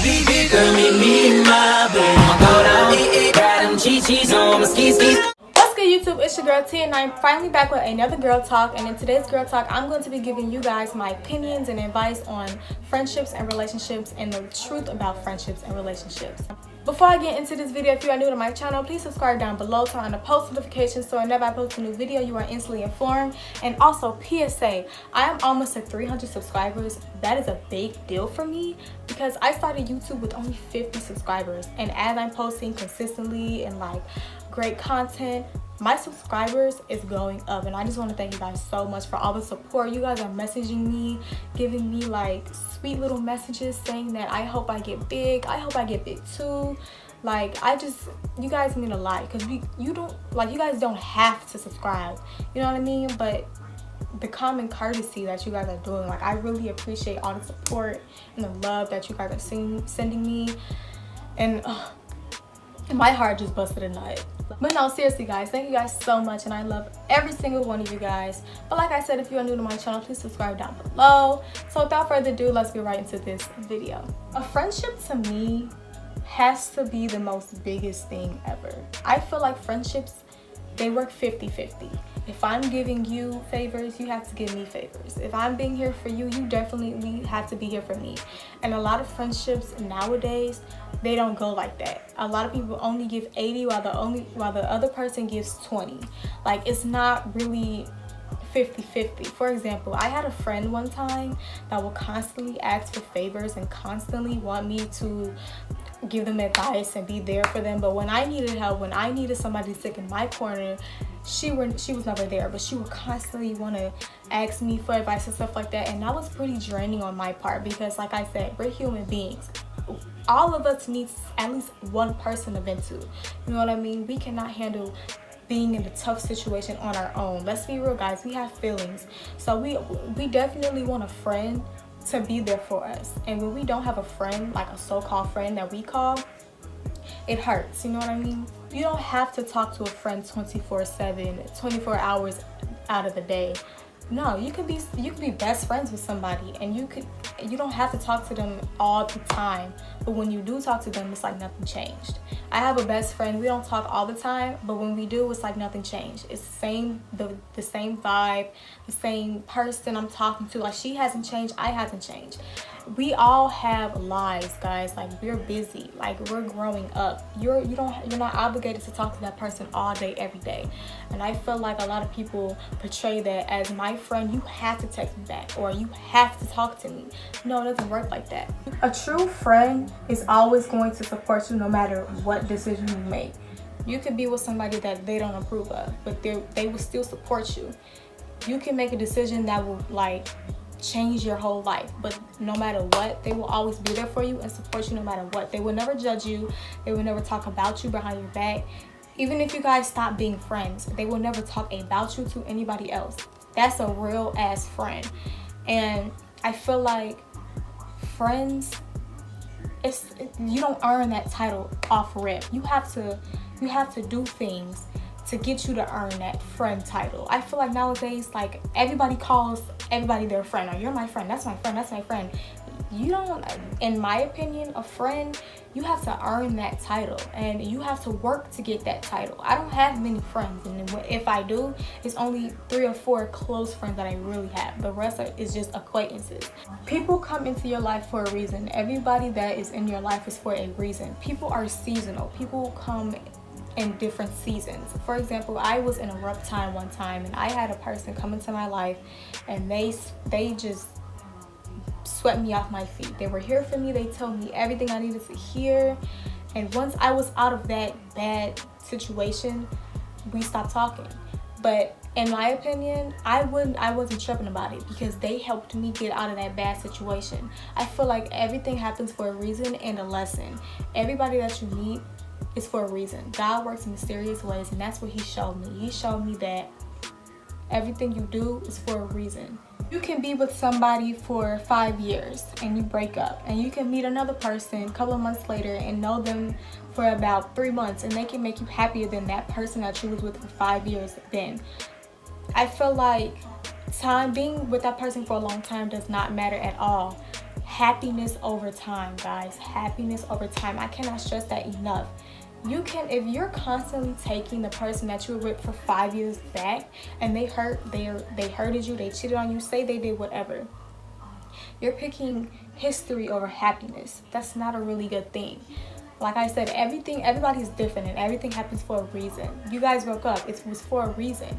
Girl, meet me in my bed. Go down, grab them cheese on my skis. What's good, YouTube? It's your girl T, and I'm finally back with another girl talk. And in today's girl talk, I'm going to be giving you guys my opinions and advice on friendships and relationships and the truth about friendships and relationships. Before I get into this video, if you are new to my channel, please subscribe down below, turn on the post notifications so whenever I post a new video, you are instantly informed. And also, PSA, I am almost at 300 subscribers. That is a big deal for me because I started YouTube with only 50 subscribers. And as I'm posting consistently and like great content, my subscribers is going up, and I just want to thank you guys so much for all the support. You guys are messaging me, giving me like sweet little messages saying that I hope I get big, I hope I get big too. Like, you guys mean a lot because you guys don't have to subscribe, you know what I mean? But the common courtesy that you guys are doing, like, I really appreciate all the support and the love that you guys are sending me, and my heart just busted a nut. But no, seriously guys, thank you guys so much, and I love every single one of you guys. But like I said, if you are new to my channel, please subscribe down below. So without further ado, let's get right into this video. A friendship to me has to be the most biggest thing ever. I feel like friendships, they work 50-50. If I'm giving you favors, you have to give me favors. If I'm being here for you, you definitely have to be here for me. And a lot of friendships nowadays, they don't go like that. A lot of people only give 80 while the other person gives 20. Like, it's not really 50-50. For example, I had a friend one time that would constantly ask for favors and constantly want me to give them advice and be there for them. But when I needed help, when I needed somebody to stick in my corner, she was never there. But she would constantly want to ask me for advice and stuff like that, and that was pretty draining on my part because, like I said, we're human beings. All of us need at least one person to vent to, you know what I mean? We cannot handle being in a tough situation on our own. Let's be real, guys, we have feelings, so we definitely want a friend to be there for us. And when we don't have a friend, like a so-called friend that we call, it hurts, you know what I mean? You don't have to talk to a friend 24/7, 24 hours out of the day. No, you could be best friends with somebody, and you don't have to talk to them all the time. But when you do talk to them, it's like nothing changed. I have a best friend. We don't talk all the time, but when we do, it's like nothing changed. It's the same vibe, the same person I'm talking to. Like, she hasn't changed, I haven't changed. We all have lives, guys. Like, we're busy, like, we're growing up. You're not obligated to talk to that person all day every day. And I feel like a lot of people portray that as, my friend, you have to text me back or you have to talk to me. No, it doesn't work like that. A true friend is always going to support you no matter what decision you make. You could be with somebody that they don't approve of, but they will still support you. You can make a decision that will like change your whole life, but no matter what, they will always be there for you and support you no matter what. They will never judge you. They will never talk about you behind your back. Even if you guys stop being friends, they will never talk about you to anybody else. That's a real ass friend. And I feel like friends, you don't earn that title off rip. You have to do things to get you to earn that friend title. I feel like nowadays, like, everybody calls everybody their friend. Oh, you're my friend, that's my friend, that's my friend. You don't, in my opinion, a friend, you have to earn that title, and you have to work to get that title. I don't have many friends, and if I do, it's only 3 or 4 close friends that I really have. The rest is just acquaintances. People come into your life for a reason. Everybody that is in your life is for a reason. People are seasonal. People come in different seasons. For example, I was in a rough time one time, and I had a person come into my life, and they just swept me off my feet. They were here for me. They told me everything I needed to hear, and once I was out of that bad situation, we stopped talking. But in my opinion, I wasn't tripping about it because they helped me get out of that bad situation. I feel like everything happens for a reason and a lesson. Everybody that you meet is for a reason. God works in mysterious ways, and that's what he showed me. He showed me that everything you do is for a reason. You can be with somebody for 5 years and you break up, and you can meet another person a couple of months later and know them for about 3 months, and they can make you happier than that person that you was with for 5 years then. I feel like being with that person for a long time does not matter at all. happiness over time, guys. Happiness over time. I cannot stress that enough. You can, if you're constantly taking the person that you were with for 5 years back and they hurted you, they cheated on you, say they did whatever, you're picking history over happiness. That's not a really good thing. Like I said, everybody's different and everything happens for a reason. You guys broke up, it was for a reason.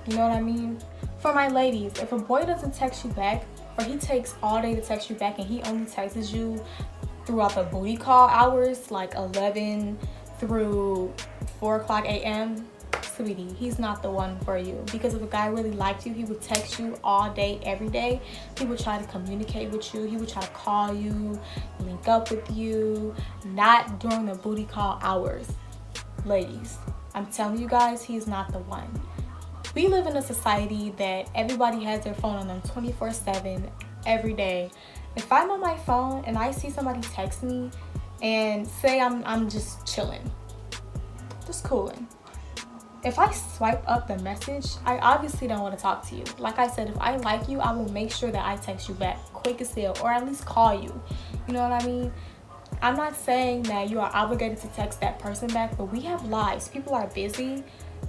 You know what I mean? For my ladies, if a boy doesn't text you back, or he takes all day to text you back and he only texts you throughout the booty call hours, like 11 through 4 o'clock a.m., sweetie, he's not the one for you. Because if a guy really liked you, he would text you all day, every day. He would try to communicate with you. He would try to call you, link up with you, not during the booty call hours. Ladies, I'm telling you guys, he's not the one. We live in a society that everybody has their phone on them 24/7, every day. If I'm on my phone and I see somebody text me and say I'm just chilling, just cooling, if I swipe up the message, I obviously don't want to talk to you. Like I said, if I like you, I will make sure that I text you back quick as hell, or at least call you. You know what I mean? I'm not saying that you are obligated to text that person back, but we have lives. People are busy.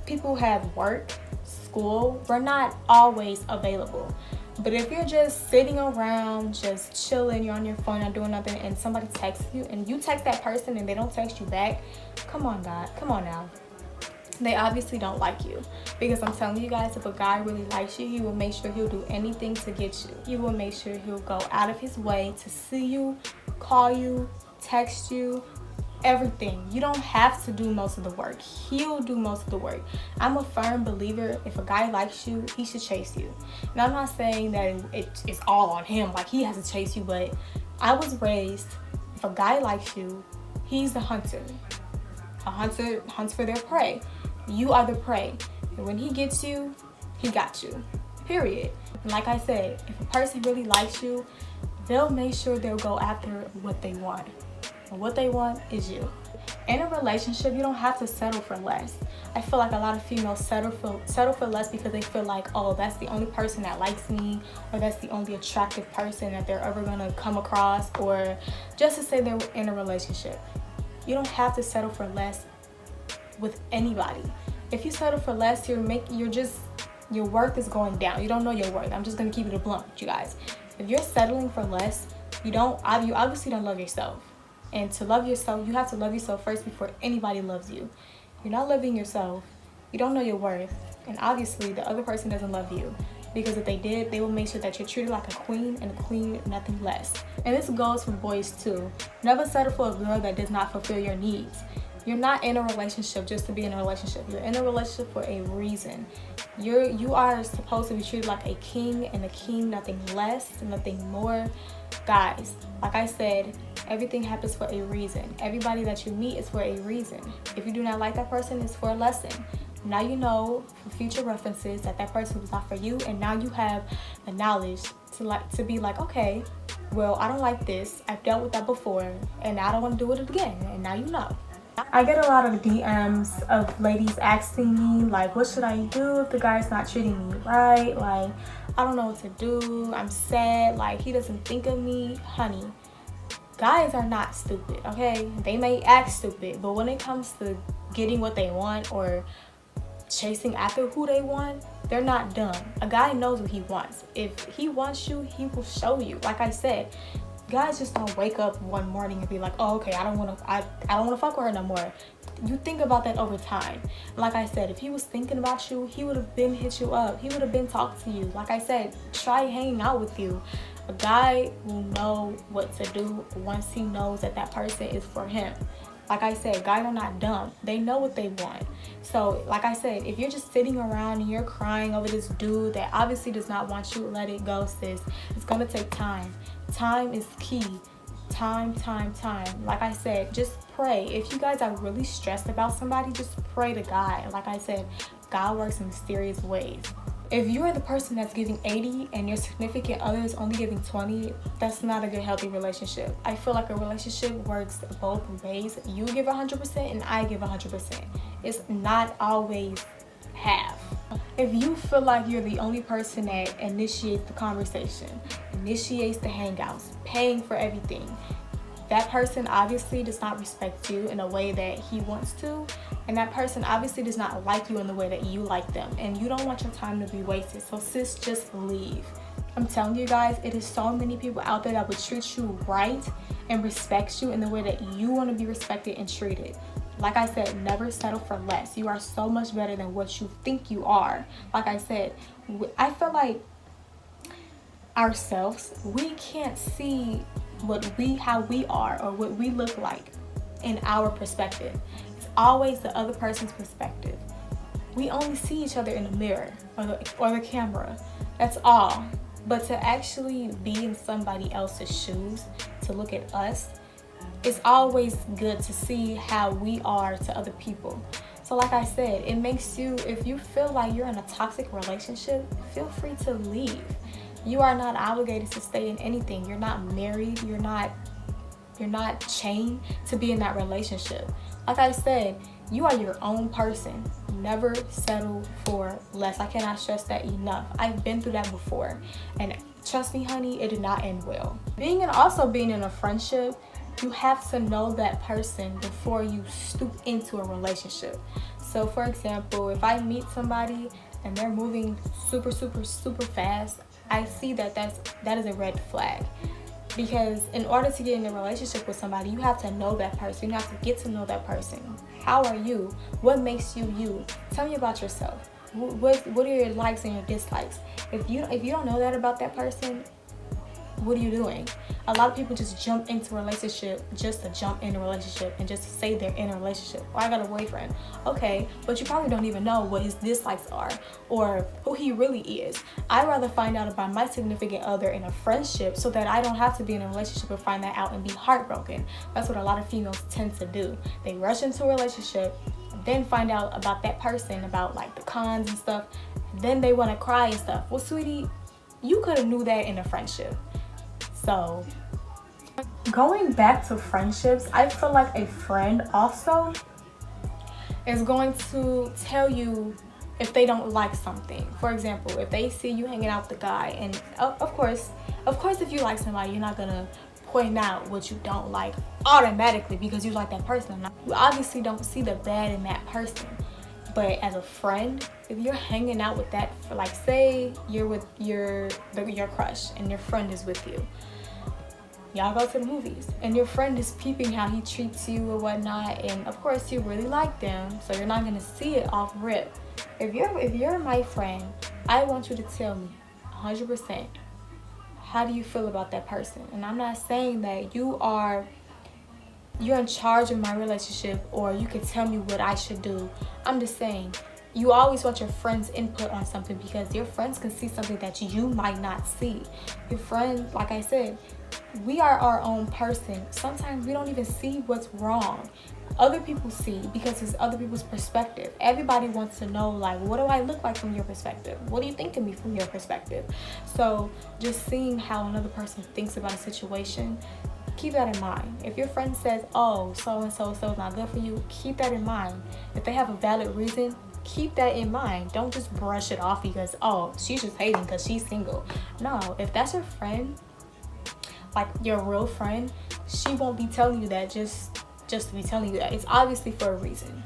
People have work, school. We're not always available. But if you're just sitting around, just chilling, you're on your phone, not doing nothing, and somebody texts you, and you text that person and they don't text you back, come on, God, come on now. They obviously don't like you. Because I'm telling you guys, if a guy really likes you, he will make sure he'll do anything to get you. He will make sure he'll go out of his way to see you, call you, text you, everything. You don't have to do most of the work. He'll do most of the work. I'm a firm believer, if a guy likes you, he should chase you. Now, I'm not saying that it's all on him, like he has to chase you, but I was raised, if a guy likes you, he's the hunter. A hunter hunts for their prey. You are the prey. And when he gets you, he got you. Period. And like I said, if a person really likes you, they'll make sure they'll go after what they want. And what they want is you. In a relationship, you don't have to settle for less. I feel like a lot of females settle for less because they feel like, oh, that's the only person that likes me, or that's the only attractive person that they're ever gonna come across, or just to say they're in a relationship. You don't have to settle for less with anybody. If you settle for less, your worth is going down. You don't know your worth. I'm just gonna keep it a blunt with you guys. If you're settling for less, you obviously don't love yourself. And to love yourself, you have to love yourself first before anybody loves you. You're not loving yourself. You don't know your worth. And obviously, the other person doesn't love you. Because if they did, they will make sure that you're treated like a queen, and a queen, nothing less. And this goes for boys too. Never settle for a girl that does not fulfill your needs. You're not in a relationship just to be in a relationship. You're in a relationship for a reason. You are supposed to be treated like a king, and a king, nothing less, nothing more. Guys, like I said, everything happens for a reason. Everybody that you meet is for a reason. If you do not like that person, it's for a lesson. Now you know for future references that person was not for you, and now you have the knowledge to be like, okay, well, I don't like this. I've dealt with that before, and I don't want to do it again. And now you know. I get a lot of DMs of ladies asking me, like, what should I do if the guy's not treating me right? Like, I don't know what to do. I'm sad. Like, he doesn't think of me. Honey, guys are not stupid, okay? They may act stupid, but when it comes to getting what they want or chasing after who they want, they're not dumb. A guy knows what he wants. If he wants you, he will show you. Like I said, guys just don't wake up one morning and be like, oh, okay, I don't want to fuck with her no more. You think about that over time. Like I said, if he was thinking about you, he would have been hit you up. He would have been talked to you. Like I said, try hanging out with you. A guy will know what to do once he knows that person is for him. Like I said, guys are not dumb. They know what they want. So, like I said, if you're just sitting around and you're crying over this dude that obviously does not want you, let it go, sis. It's gonna take time. Time is key. Time. Like I said, just pray. If you guys are really stressed about somebody, just pray to God. Like I said, God works in mysterious ways. If you're the person that's giving 80 and your significant other is only giving 20, that's not a good, healthy relationship. I feel like a relationship works both ways. You give 100% and I give 100%. It's not always half. If you feel like you're the only person that initiates the conversation, initiates the hangouts, paying for everything. That person obviously does not respect you in a way that he wants to, and that person obviously does not like you in the way that you like them, and you don't want your time to be wasted. So sis, just leave. I'm telling you guys, it is so many people out there that would treat you right and respect you in the way that you want to be respected and treated. Like I said, never settle for less. You are so much better than what you think you are. Like I said, I feel like ourselves, we can't see how we are or what we look like in our perspective. It's always the other person's perspective. We only see each other in the mirror or the camera. That's all. But to actually be in somebody else's shoes, to look at us, it's always good to see how we are to other people. So like I said, it makes you, if you feel like you're in a toxic relationship, feel free to leave. You are not obligated to stay in anything. You're not married. You're not chained to be in that relationship. Like I said, you are your own person. Never settle for less. I cannot stress that enough. I've been through that before, and trust me, honey, it did not end well. Being in a friendship, you have to know that person before you stoop into a relationship. So for example, if I meet somebody and they're moving super fast, I see that is a red flag. Because in order to get in a relationship with somebody, you have to know that person. You have to get to know that person. How are you? What makes you you? Tell me about yourself. What are your likes and your dislikes? If you don't know that about that person, what are you doing? A lot of people just jump into a relationship just to jump in a relationship and just to say they're in a relationship. Or I got a boyfriend. Okay, but you probably don't even know what his dislikes are or who he really is. I'd rather find out about my significant other in a friendship so that I don't have to be in a relationship and find that out and be heartbroken. That's what a lot of females tend to do. They rush into a relationship, then find out about that person, about like the cons and stuff. Then they want to cry and stuff. Well, sweetie, you could have knew that in a friendship. So, going back to friendships, I feel like a friend also is going to tell you if they don't like something. For example, if they see you hanging out with the guy, and of course, if you like somebody, you're not gonna point out what you don't like automatically because you like that person. You obviously don't see the bad in that person. But as a friend, if you're hanging out with that, like say you're with your crush and your friend is with you, y'all go to the movies and your friend is peeping how he treats you or whatnot, and of course you really like them, so you're not gonna see it off rip. If you're my friend, I want you to tell me 100% how do you feel about that person. And I'm not saying that you're in charge of my relationship or you can tell me what I should do. I'm just saying, you always want your friends' input on something because your friends can see something that you might not see. Your friend, like I said, we are our own person. Sometimes we don't even see what's wrong. Other people see because it's other people's perspective. Everybody wants to know, like, what do I look like from your perspective? What do you think of me from your perspective? So just seeing how another person thinks about a situation, keep that in mind. If your friend says, oh, so-and-so is not good for you, keep that in mind. If they have a valid reason, keep that in mind. Don't just brush it off because, oh, she's just hating because she's single. No, if that's your friend, like your real friend, she won't be telling you that just to be telling you that. It's obviously for a reason.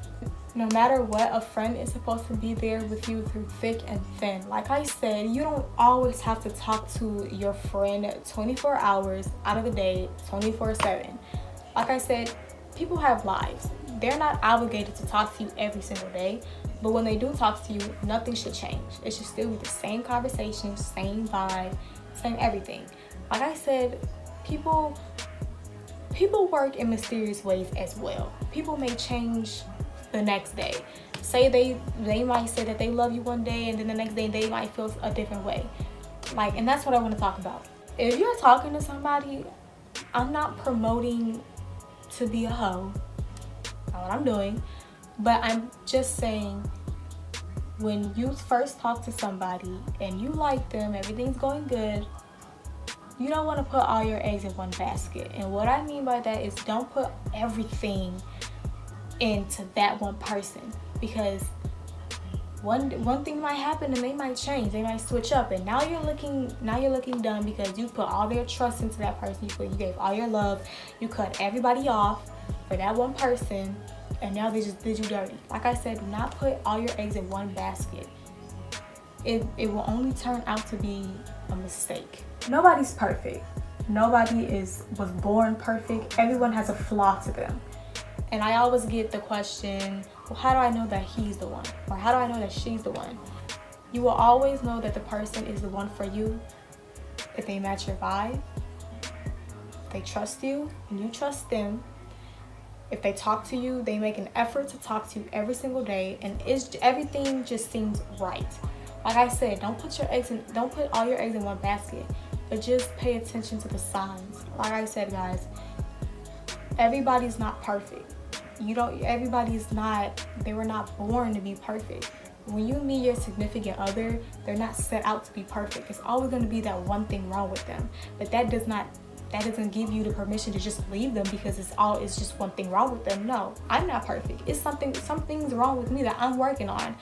No matter what, a friend is supposed to be there with you through thick and thin. Like I said, you don't always have to talk to your friend 24 hours out of the day, 24/7. Like I said, people have lives. They're not obligated to talk to you every single day, but when they do talk to you, nothing should change. It should still be the same conversation, same vibe, same everything. Like I said, people work in mysterious ways as well. People may change the next day. Say they might say that they love you one day and then the next day they might feel a different way. Like, and that's what I want to talk about. If you're talking to somebody, I'm not promoting to be a hoe. Not what I'm doing. But I'm just saying, when you first talk to somebody and you like them, everything's going good, you don't want to put all your eggs in one basket. And what I mean by that is don't put everything into that one person, because one thing might happen and they might change, they might switch up, and now you're looking dumb because you put all their trust into that person. You gave all your love, you cut everybody off for that one person, and now they just did you dirty. Like I said, do not put all your eggs in one basket. It will only turn out to be a mistake. Nobody's perfect. Nobody was born perfect. Everyone has a flaw to them. And I always get the question, well, how do I know that he's the one? Or how do I know that she's the one? You will always know that the person is the one for you if they match your vibe, if they trust you and you trust them, if they talk to you, they make an effort to talk to you every single day, and everything just seems right. Like I said, don't put all your eggs in one basket, but just pay attention to the signs. Like I said, guys, everybody's not perfect. They were not born to be perfect. When you meet your significant other, they're not set out to be perfect. It's always going to be that one thing wrong with them. But that doesn't give you the permission to just leave them because it's just one thing wrong with them. No, I'm not perfect. It's something's wrong with me that I'm working on.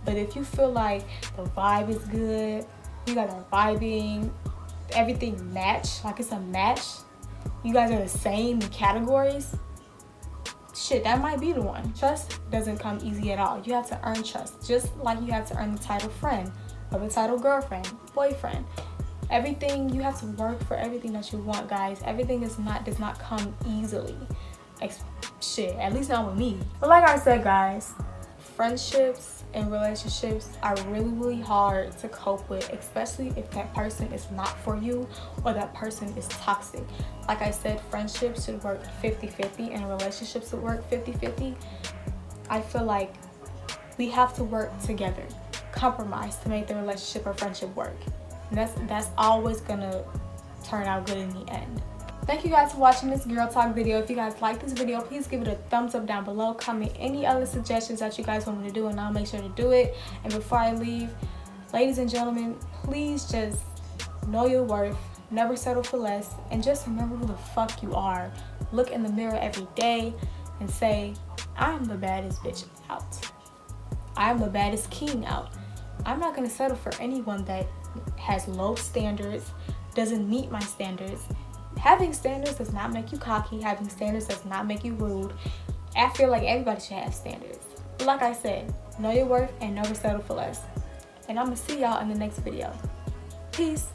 But if you feel like the vibe is good, you guys are vibing, everything match, like it's a match, you guys are the same categories, shit, that might be the one. Trust doesn't come easy at all. You have to earn trust, just like you have to earn the title friend or the title girlfriend, boyfriend. Everything, you have to work for everything that you want, guys. Everything does not come easily. Shit, at least not with me. But like I said, guys, friendships and relationships are really, really hard to cope with, especially if that person is not for you or that person is toxic. Like I said, friendships should work 50-50 and relationships should work 50-50. I feel like we have to work together, compromise to make the relationship or friendship work. And that's always gonna turn out good in the end. Thank you guys for watching this girl talk video. If you guys like this video, please give it a thumbs up down below. Comment any other suggestions that you guys want me to do, and I'll make sure to do it. And before I leave, ladies and gentlemen, please just know your worth, never settle for less, and just remember who the fuck you are. Look in the mirror every day and say, I'm the baddest bitch out. I'm the baddest king out. I'm not gonna settle for anyone that has low standards, doesn't meet my standards. Having standards does not make you cocky. Having standards does not make you rude. I feel like everybody should have standards. But like I said, know your worth and never settle for less. And I'm gonna see y'all in the next video. Peace.